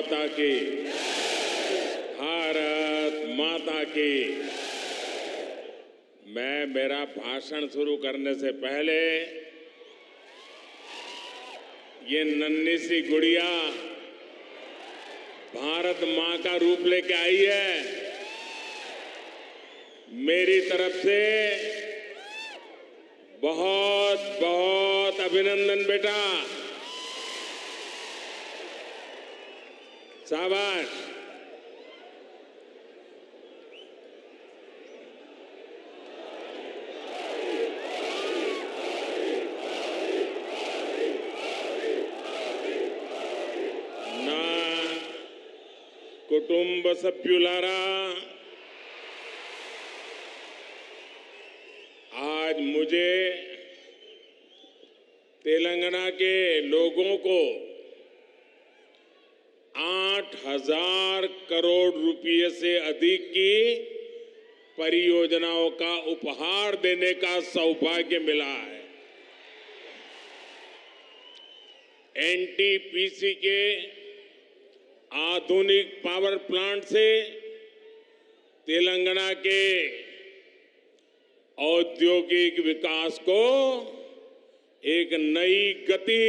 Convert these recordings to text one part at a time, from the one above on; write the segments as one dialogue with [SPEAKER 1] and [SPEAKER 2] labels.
[SPEAKER 1] माता की, भारत माता की। मैं मेरा भाषण शुरू करने से पहले ये नन्ही सी गुड़िया भारत मां का रूप लेके आई है। मेरी तरफ से बहुत बहुत अभिनंदन बेटा, शाबाश। నా కుటుంబ సభ్యులారా, आज मुझे तेलंगाना के लोगों को 8,000 करोड़ रुपए से अधिक की परियोजनाओं का उपहार देने का सौभाग्य मिला है। एनटीपीसी के आधुनिक पावर प्लांट से तेलंगाना के औद्योगिक विकास को एक नई गति,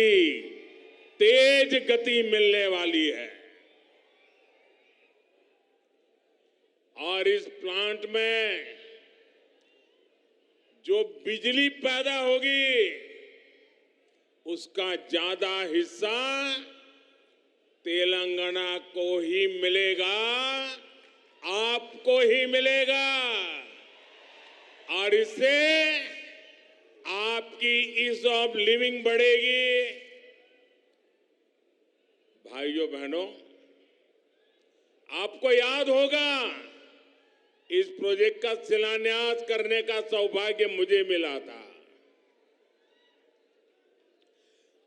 [SPEAKER 1] तेज गति मिलने वाली है। और इस प्लांट में जो बिजली पैदा होगी उसका ज्यादा हिस्सा तेलंगाना को ही मिलेगा, आपको ही मिलेगा। और इससे आपकी ईज ऑफ लिविंग बढ़ेगी। भाइयों बहनों, आपको याद होगा इस प्रोजेक्ट का शिलान्यास करने का सौभाग्य मुझे मिला था।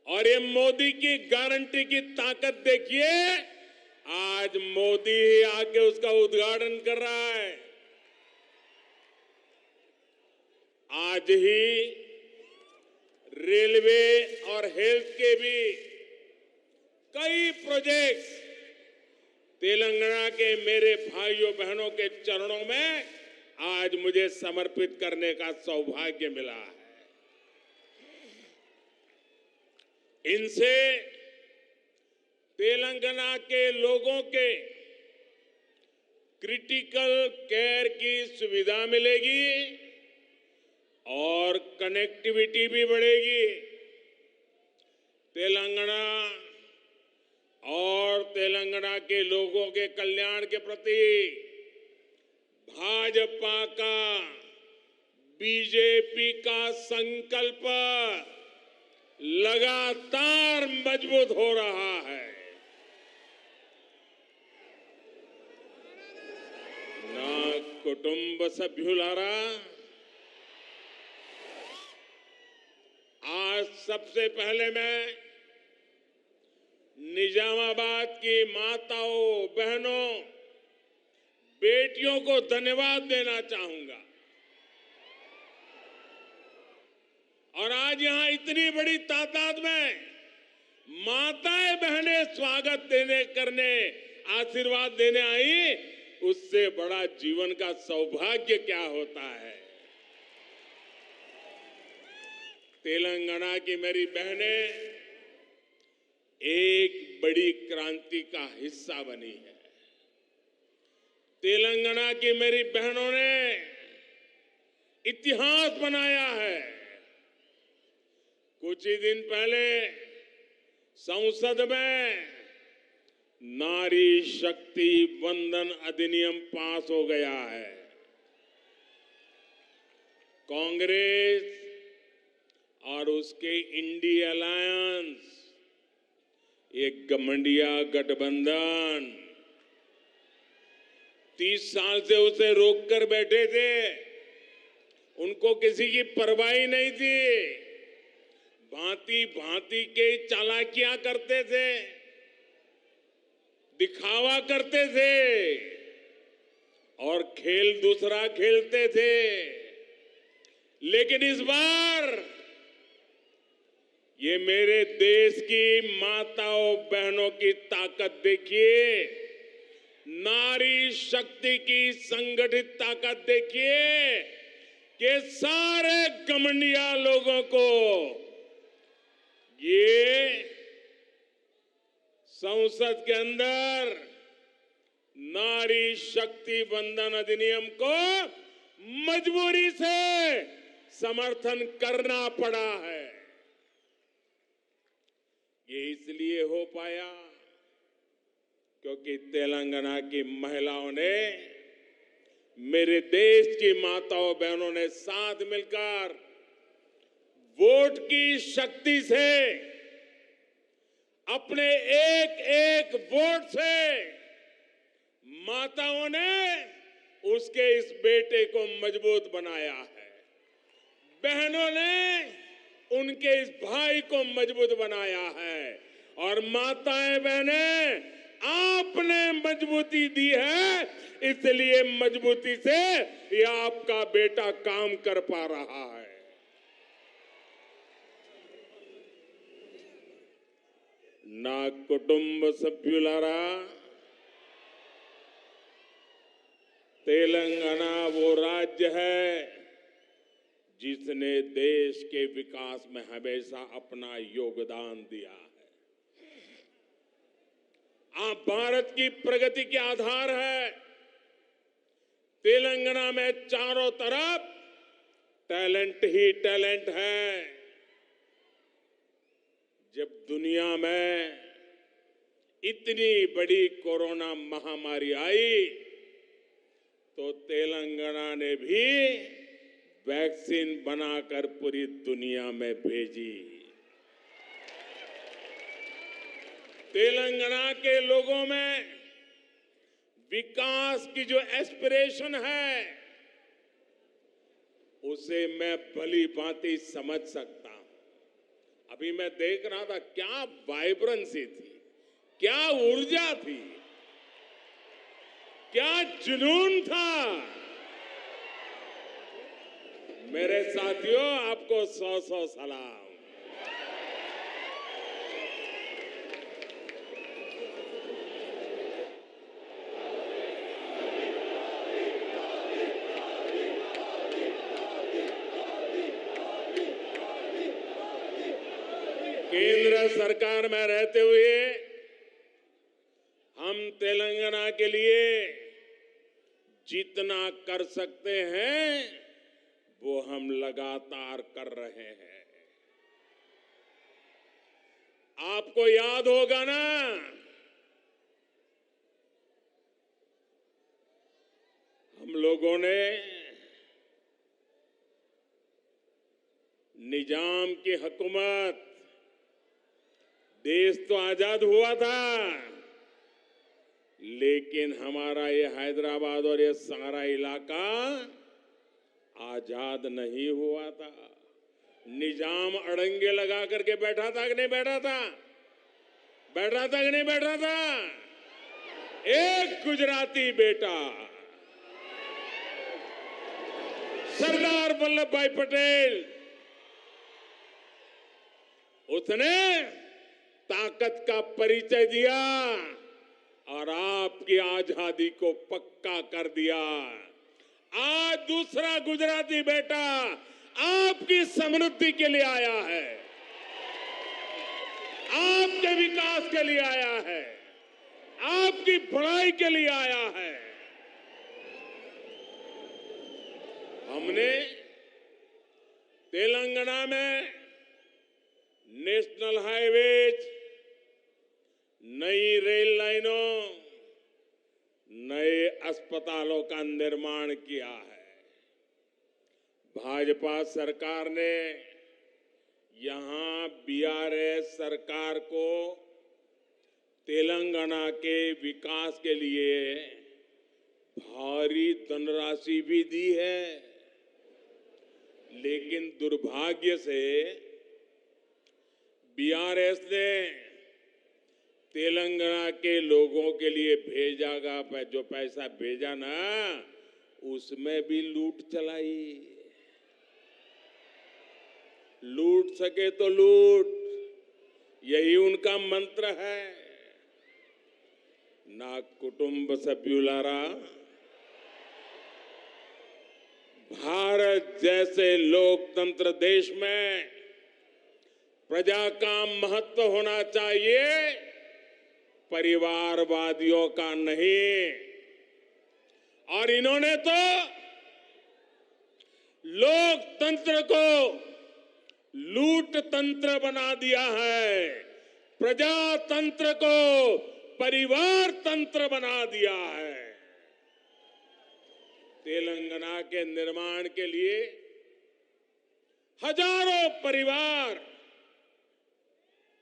[SPEAKER 1] और ये मोदी की गारंटी की ताकत देखिए, आज मोदी ही आके उसका उद्घाटन कर रहा है। आज ही रेलवे और हेल्थ के भी कई प्रोजेक्ट्स तेलंगाना के मेरे भाइयों बहनों के चरणों में आज मुझे समर्पित करने का सौभाग्य मिला है। इनसे तेलंगाना के लोगों के क्रिटिकल केयर की सुविधा मिलेगी और कनेक्टिविटी भी बढ़ेगी। तेलंगाना और तेलंगाना के लोगों के कल्याण के प्रति भाजपा का, बीजेपी का संकल्प लगातार मजबूत हो रहा है। ना कुटुंब सभ्युलारा, आज सबसे पहले मैं निजामाबाद की माताओं, बहनों, बेटियों को धन्यवाद देना चाहूंगा। और आज यहां इतनी बड़ी तादाद में माताएं बहनें स्वागत करने, आशीर्वाद देने आई, उससे बड़ा जीवन का सौभाग्य क्या होता है। तेलंगाना की मेरी बहनें एक बड़ी क्रांति का हिस्सा बनी है। तेलंगाना की मेरी बहनों ने इतिहास बनाया है। कुछ ही दिन पहले संसद में नारी शक्ति वंदन अधिनियम पास हो गया है। कांग्रेस और उसके इंडी अलायंस, एक गठबंधन गठबंधन 30 साल से उसे रोककर बैठे थे। उनको किसी की परवाह नहीं थी। भांति भांति के चालाकियां करते थे, दिखावा करते थे और खेल दूसरा खेलते थे। लेकिन इस बार ये मेरे देश की माताओं बहनों की ताकत देखिए, नारी शक्ति की संगठित ताकत देखिए कि सारे घमंडिया लोगों को ये संसद के अंदर नारी शक्ति वंदन अधिनियम को मजबूरी से समर्थन करना पड़ा है। ये इसलिए हो पाया क्योंकि तेलंगाना की महिलाओं ने, मेरे देश की माताओं बहनों ने साथ मिलकर वोट की शक्ति से, अपने एक एक वोट से माताओं ने उसके इस बेटे को मजबूत बनाया है। बहनों ने उनके इस भाई को मजबूत बनाया है और माताएं बहनें आपने मजबूती दी है, इसलिए मजबूती से ये आपका बेटा काम कर पा रहा है। నా కుటుంబ సభ్యులారా, तेलंगाना वो राज्य है जिसने देश के विकास में हमेशा अपना योगदान दिया है। आप भारत की प्रगति के आधार है। तेलंगाना में चारों तरफ टैलेंट ही टैलेंट है। जब दुनिया में इतनी बड़ी कोरोना महामारी आई तो तेलंगाना ने भी वैक्सीन बनाकर पूरी दुनिया में भेजी। तेलंगाना के लोगों में विकास की जो एस्पिरेशन है उसे मैं भली भांति समझ सकता हूं। अभी मैं देख रहा था, क्या वाइब्रेंसी थी, क्या ऊर्जा थी, क्या जुनून था। मेरे साथियों, आपको 100 सलाम। केंद्र सरकार में रहते हुए हम तेलंगाना के लिए जितना कर सकते हैं वो हम लगातार कर रहे हैं। आपको याद होगा ना, हम लोगों ने निजाम की हुकूमत, देश तो आजाद हुआ था लेकिन हमारा ये हैदराबाद और ये सारा इलाका आजाद नहीं हुआ था। निजाम अड़ंगे लगा करके बैठा था कि नहीं बैठा था? बैठा था कि नहीं बैठा था? एक गुजराती बेटा सरदार वल्लभ भाई पटेल, उसने ताकत का परिचय दिया और आपकी आजादी को पक्का कर दिया। आज दूसरा गुजराती बेटा आपकी समृद्धि के लिए आया है, आपके विकास के लिए आया है, आपकी भलाई के लिए आया है। हमने तेलंगाना में नेशनल हाईवेज, नई रेल लाइनों, नए अस्पतालों का निर्माण किया है। भाजपा सरकार ने यहां बीआरएस सरकार को तेलंगाना के विकास के लिए भारी धनराशि भी दी है, लेकिन दुर्भाग्य से बीआरएस ने तेलंगाना के लोगों के लिए भेजागा जो पैसा भेजा ना, उसमें भी लूट चलाई। लूट सके तो लूट, यही उनका मंत्र है। ना कुटुंब सभ्युलारा, भारत जैसे लोकतंत्र देश में प्रजा का महत्व होना चाहिए, परिवारवादियों का नहीं। और इन्होंने तो लोकतंत्र को लूट तंत्र बना दिया है, प्रजातंत्र को परिवार तंत्र बना दिया है। तेलंगाना के निर्माण के लिए हजारों परिवार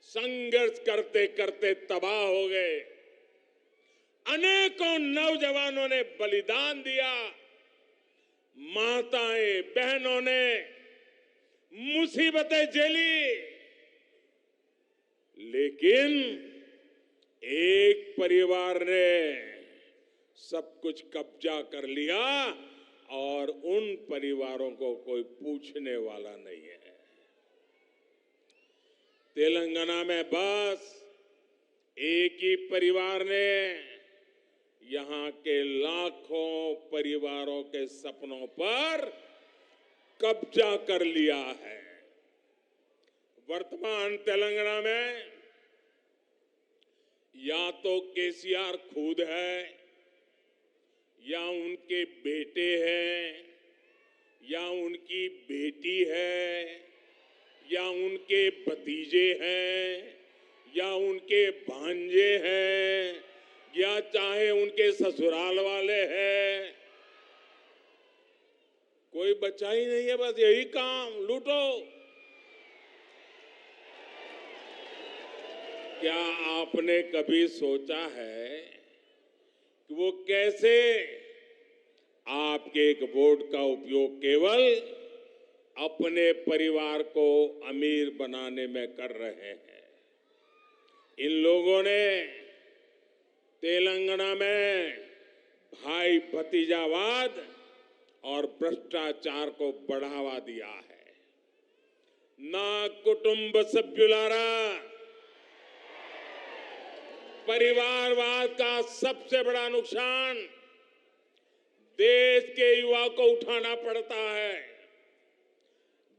[SPEAKER 1] संघर्ष करते करते तबाह हो गए। अनेकों नौजवानों ने बलिदान दिया, माताएं बहनों ने मुसीबतें झेली, लेकिन एक परिवार ने सब कुछ कब्जा कर लिया और उन परिवारों को कोई पूछने वाला नहीं है। तेलंगाना में बस एक ही परिवार ने यहां के लाखों परिवारों के सपनों पर कब्जा कर लिया है। वर्तमान तेलंगाना में या तो केसीआर खुद है, या उनके बेटे हैं, या उनकी बेटी है, या उनके भतीजे हैं, या उनके भांजे हैं, या चाहे उनके ससुराल वाले हैं। कोई बचा ही नहीं है, बस यही काम, लूटो। क्या आपने कभी सोचा है कि वो कैसे आपके एक वोट का उपयोग केवल अपने परिवार को अमीर बनाने में कर रहे हैं? इन लोगों ने तेलंगाना में भाई भतीजावाद और भ्रष्टाचार को बढ़ावा दिया है। ना कुटुंब सभ्युलारा, परिवारवाद का सबसे बड़ा नुकसान देश के युवा को उठाना पड़ता है।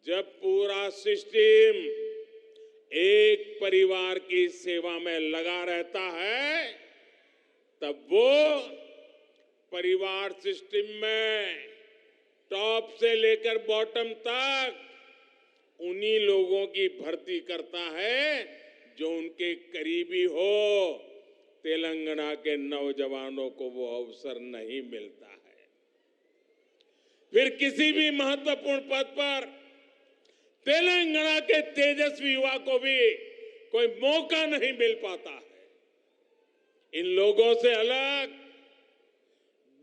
[SPEAKER 1] जब पूरा सिस्टम एक परिवार की सेवा में लगा रहता है, तब वो परिवार सिस्टम में टॉप से लेकर बॉटम तक उन्हीं लोगों की भर्ती करता है जो उनके करीबी हो। तेलंगाना के नौजवानों को वो अवसर नहीं मिलता है। फिर किसी भी महत्वपूर्ण पद पर तेलंगाना के तेजस्वी युवा को भी कोई मौका नहीं मिल पाता है। इन लोगों से अलग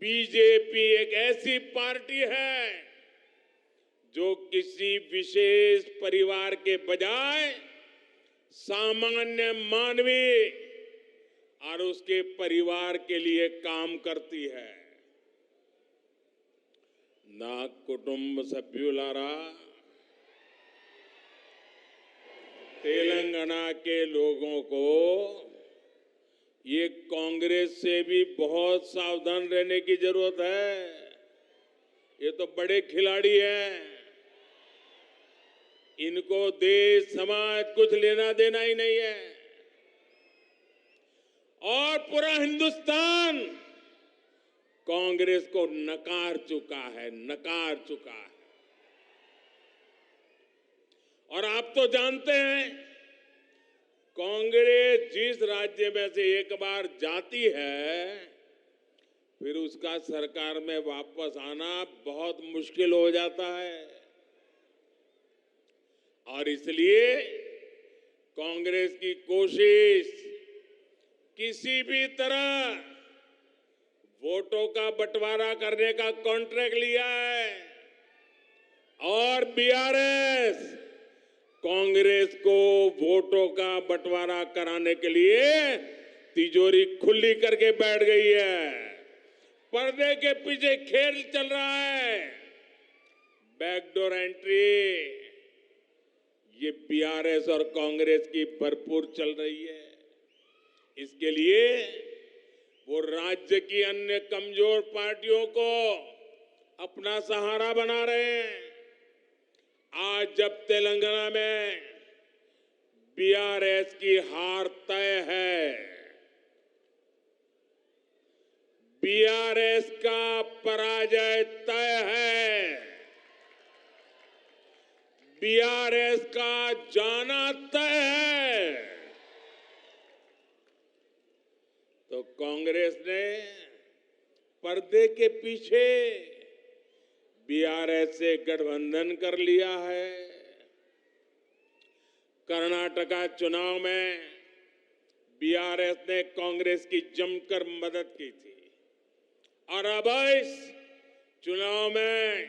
[SPEAKER 1] बीजेपी एक ऐसी पार्टी है जो किसी विशेष परिवार के बजाय सामान्य मानवी और उसके परिवार के लिए काम करती है। ना कुटुंब सभ्युलारा, तेलंगाना के लोगों को ये कांग्रेस से भी बहुत सावधान रहने की जरूरत है। ये तो बड़े खिलाड़ी हैं, इनको देश समाज कुछ लेना देना ही नहीं है। और पूरा हिंदुस्तान कांग्रेस को नकार चुका है, नकार चुका है। और आप तो जानते हैं, कांग्रेस जिस राज्य में से एक बार जाती है, फिर उसका सरकार में वापस आना बहुत मुश्किल हो जाता है। और इसलिए कांग्रेस की कोशिश किसी भी तरह वोटों का बंटवारा करने का कॉन्ट्रैक्ट लिया है, और बीआरएस कांग्रेस को वोटों का बंटवारा कराने के लिए तिजोरी खुली करके बैठ गई है। पर्दे के पीछे खेल चल रहा है, बैकडोर एंट्री। ये बीआरएस और कांग्रेस की भरपूर चल रही है। इसके लिए वो राज्य की अन्य कमजोर पार्टियों को अपना सहारा बना रहे हैं। आज जब तेलंगाना में बीआरएस की हार तय है, बीआरएस का पराजय तय है, बीआरएस का जाना तय है, तो कांग्रेस ने पर्दे के पीछे बीआरएस से गठबंधन कर लिया है। कर्नाटका चुनाव में बीआरएस ने कांग्रेस की जमकर मदद की थी और अब इस चुनाव में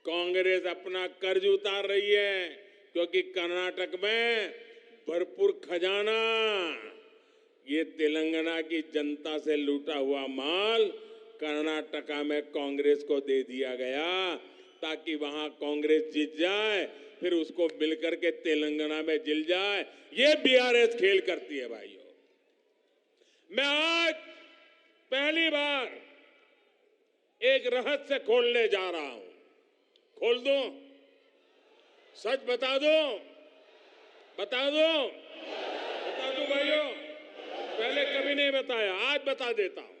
[SPEAKER 1] कांग्रेस अपना कर्ज उतार रही है, क्योंकि कर्नाटक में भरपूर खजाना, ये तेलंगाना की जनता से लूटा हुआ माल कर्नाटका में कांग्रेस को दे दिया गया ताकि वहां कांग्रेस जीत जाए, फिर उसको मिलकर के तेलंगाना में जिल जाए। ये बीआरएस खेल करती है भाइयों। मैं आज पहली बार एक रहस्य खोलने जा रहा हूं। खोल दूं? सच बता दूं? बता दूं? बता दूं भाइयों? पहले कभी नहीं बताया, आज बता देता हूं।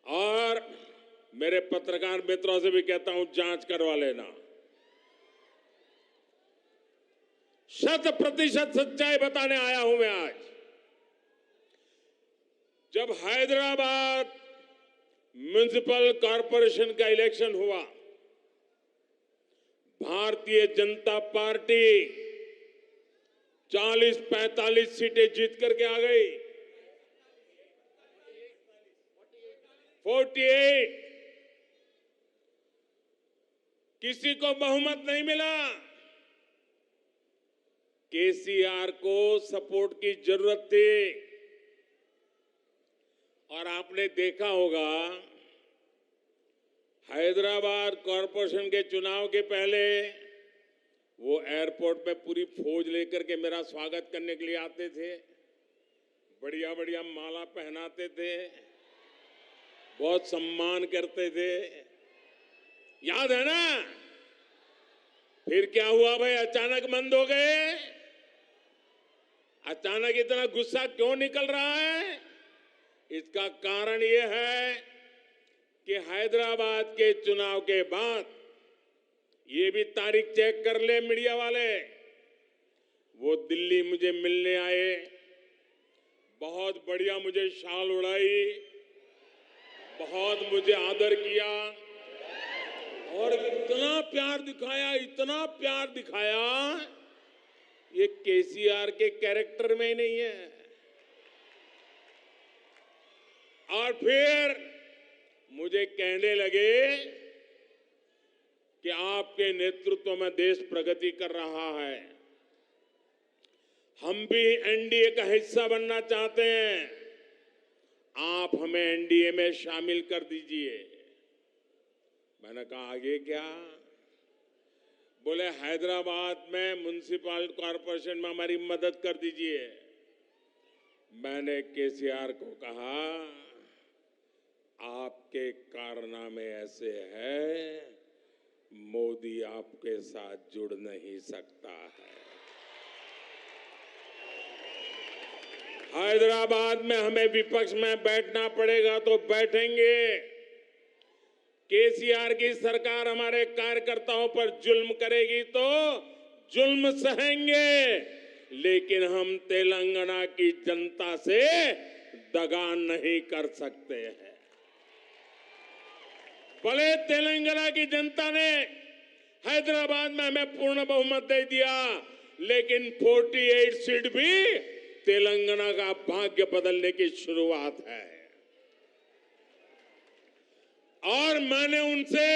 [SPEAKER 1] और मेरे पत्रकार मित्रों से भी कहता हूं, जांच करवा लेना। 100% सच्चाई बताने आया हूं मैं आज। जब हैदराबाद म्युनिसिपल कॉरपोरेशन का इलेक्शन हुआ, भारतीय जनता पार्टी 40-45 सीटें जीत करके आ गई। 48 किसी को बहुमत नहीं मिला। केसीआर को सपोर्ट की जरूरत थी और आपने देखा होगा हैदराबाद कॉरपोरेशन के चुनाव के पहले वो एयरपोर्ट में पूरी फौज लेकर के मेरा स्वागत करने के लिए आते थे, बढ़िया बढ़िया माला पहनाते थे, बहुत सम्मान करते थे, याद है ना? फिर क्या हुआ भाई? अचानक बंद हो गए। अचानक इतना गुस्सा क्यों निकल रहा है? इसका कारण यह है कि हैदराबाद के चुनाव के बाद, ये भी तारीख चेक कर ले मीडिया वाले, वो दिल्ली मुझे मिलने आए, बहुत बढ़िया मुझे शाल उड़ाई, बहुत मुझे आदर किया और इतना प्यार दिखाया, इतना प्यार दिखाया, ये केसीआर के कैरेक्टर में ही नहीं है। और फिर मुझे कहने लगे कि आपके नेतृत्व में देश प्रगति कर रहा है, हम भी एनडीए का हिस्सा बनना चाहते हैं, आप हमें एनडीए में शामिल कर दीजिए। मैंने कहा आगे क्या? बोले हैदराबाद में म्युनिसिपल कॉरपोरेशन में हमारी मदद कर दीजिए। मैंने केसीआर को कहा, आपके कारनामे ऐसे हैं, मोदी आपके साथ जुड़ नहीं सकता है। हैदराबाद में हमें विपक्ष में बैठना पड़ेगा तो बैठेंगे। केसीआर की सरकार हमारे कार्यकर्ताओं पर जुल्म करेगी तो जुल्म सहेंगे, लेकिन हम तेलंगाना की जनता से दगा नहीं कर सकते हैं। भले तेलंगाना की जनता ने हैदराबाद में हमें पूर्ण बहुमत दे दिया, लेकिन 48 सीट भी तेलंगाना का भाग्य बदलने की शुरुआत है। और मैंने उनसे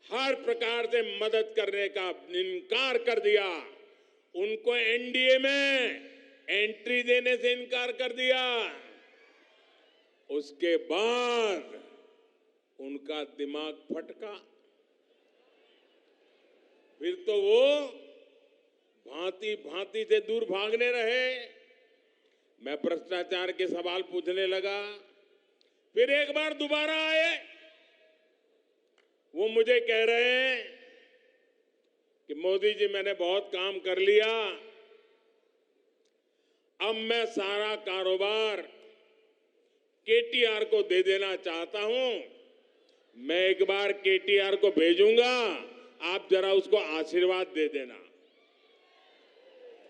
[SPEAKER 1] हर प्रकार से मदद करने का इनकार कर दिया, उनको एनडीए में एंट्री देने से इनकार कर दिया। उसके बाद उनका दिमाग फटका फिर तो वो भांति भांति से दूर भागने रहे। मैं भ्रष्टाचार के सवाल पूछने लगा, फिर एक बार दोबारा आए। वो मुझे कह रहे हैं कि मोदी जी मैंने बहुत काम कर लिया, अब मैं सारा कारोबार केटीआर को दे देना चाहता हूं। मैं एक बार केटीआर को भेजूंगा, आप जरा उसको आशीर्वाद दे देना।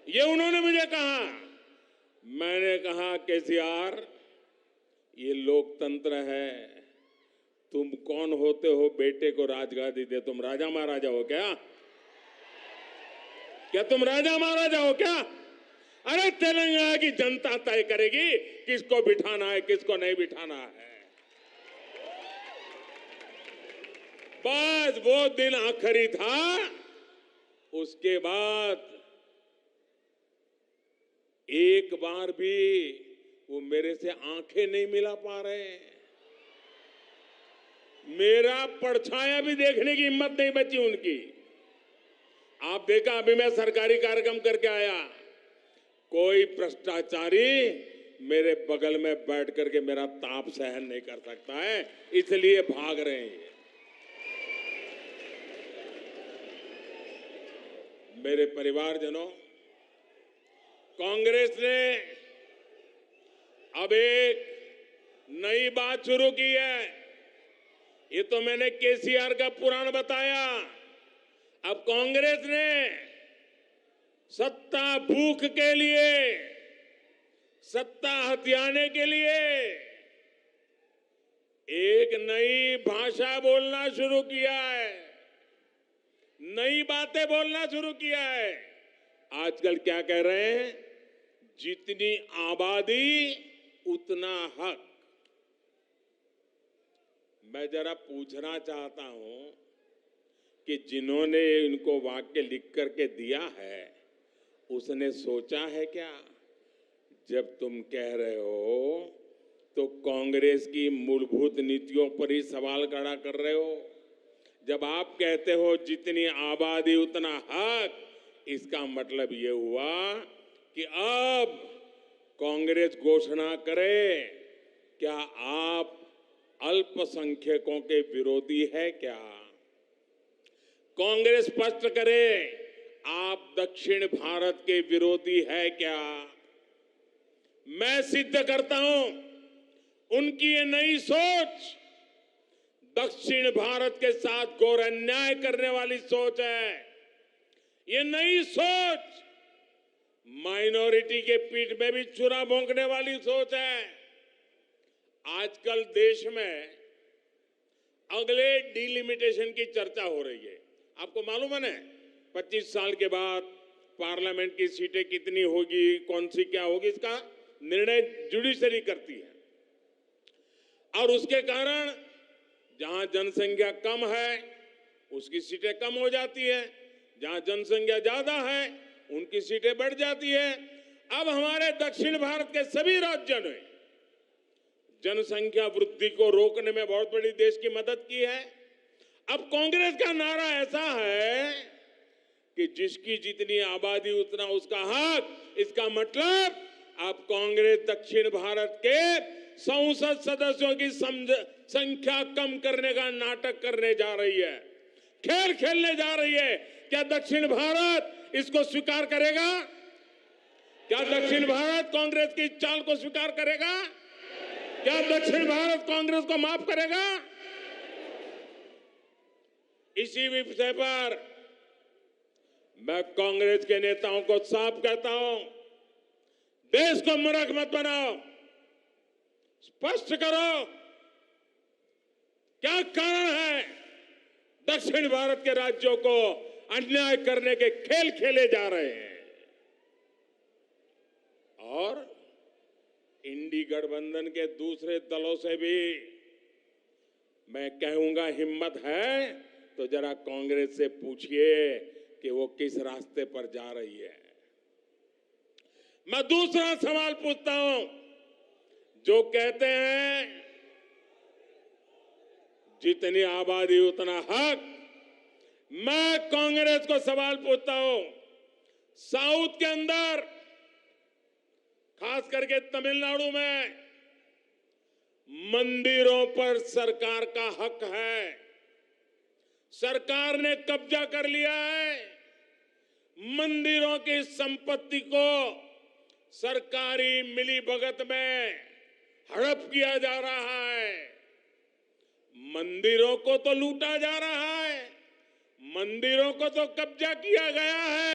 [SPEAKER 1] ये उन्होंने मुझे कहा। मैंने कहा केसीआर, ये लोकतंत्र है, तुम कौन होते हो बेटे को राजगादी दे? तुम राजा महाराजा हो क्या? क्या तुम राजा महाराजा हो क्या? अरे तेलंगाना की जनता तय करेगी किसको बिठाना है, किसको नहीं बिठाना है। बस वो दिन आखिरी था। उसके बाद एक बार भी वो मेरे से आंखें नहीं मिला पा रहे। मेरा परछाया भी देखने की हिम्मत नहीं बची उनकी। आप देखा, अभी मैं सरकारी कार्यक्रम करके आया, कोई भ्रष्टाचारी मेरे बगल में बैठ करके मेरा ताप सहन नहीं कर सकता है, इसलिए भाग रहे हैं। मेरे परिवारजनों, कांग्रेस ने अब एक नई बात शुरू की है। ये तो मैंने केसीआर का पुराण बताया। अब कांग्रेस ने सत्ता भूख के लिए, सत्ता हथियाने के लिए एक नई भाषा बोलना शुरू किया है, नई बातें बोलना शुरू किया है। आजकल क्या कह रहे हैं? जितनी आबादी उतना हक। मैं जरा पूछना चाहता हूं कि जिन्होंने इनको वाक्य लिख करके दिया है, उसने सोचा है क्या? जब तुम कह रहे हो तो कांग्रेस की मूलभूत नीतियों पर ही सवाल खड़ा कर रहे हो। जब आप कहते हो जितनी आबादी उतना हक, इसका मतलब ये हुआ कि अब कांग्रेस घोषणा करे, क्या आप अल्पसंख्यकों के विरोधी है क्या? कांग्रेस स्पष्ट करे, आप दक्षिण भारत के विरोधी है क्या? मैं सिद्ध करता हूं, उनकी ये नई सोच दक्षिण भारत के साथ घोर अन्याय करने वाली सोच है। ये नई सोच माइनॉरिटी के पीठ में भी छुरा भोंकने वाली सोच है। आजकल देश में अगले डिलिमिटेशन की चर्चा हो रही है। आपको मालूम है ना, 25 साल के बाद पार्लियामेंट की सीटें कितनी होगी, कौन सी क्या होगी, इसका निर्णय जुडिशरी करती है। और उसके कारण जहां जनसंख्या कम है उसकी सीटें कम हो जाती है, जहां जनसंख्या ज्यादा है उनकी सीटें बढ़ जाती है। अब हमारे दक्षिण भारत के सभी राज्यों ने जनसंख्या वृद्धि को रोकने में बहुत बड़ी देश की मदद की है। अब कांग्रेस का नारा ऐसा है कि जिसकी जितनी आबादी उतना उसका हक। इसका मतलब अब कांग्रेस दक्षिण भारत के संसद सदस्यों की संख्या कम करने का नाटक करने जा रही है, खेल खेलने जा रही है। क्या दक्षिण भारत इसको स्वीकार करेगा? क्या दक्षिण भारत कांग्रेस की चाल को स्वीकार करेगा? क्या दक्षिण भारत कांग्रेस को माफ करेगा? इसी विषय पर मैं कांग्रेस के नेताओं को साफ कहता हूं, देश को मूर्ख मत बनाओ, स्पष्ट करो क्या कारण है दक्षिण भारत के राज्यों को अन्याय करने के खेल खेले जा रहे हैं। और इंडी गठबंधन के दूसरे दलों से भी मैं कहूंगा, हिम्मत है तो जरा कांग्रेस से पूछिए कि वो किस रास्ते पर जा रही है। मैं दूसरा सवाल पूछता हूं, जो कहते हैं जितनी आबादी उतना हक, मैं कांग्रेस को सवाल पूछता हूं, साउथ के अंदर खास करके तमिलनाडु में मंदिरों पर सरकार का हक है। सरकार ने कब्जा कर लिया है। मंदिरों की संपत्ति को सरकारी मिलीभगत में हड़प किया जा रहा है। मंदिरों को तो लूटा जा रहा है, मंदिरों को तो कब्जा किया गया है।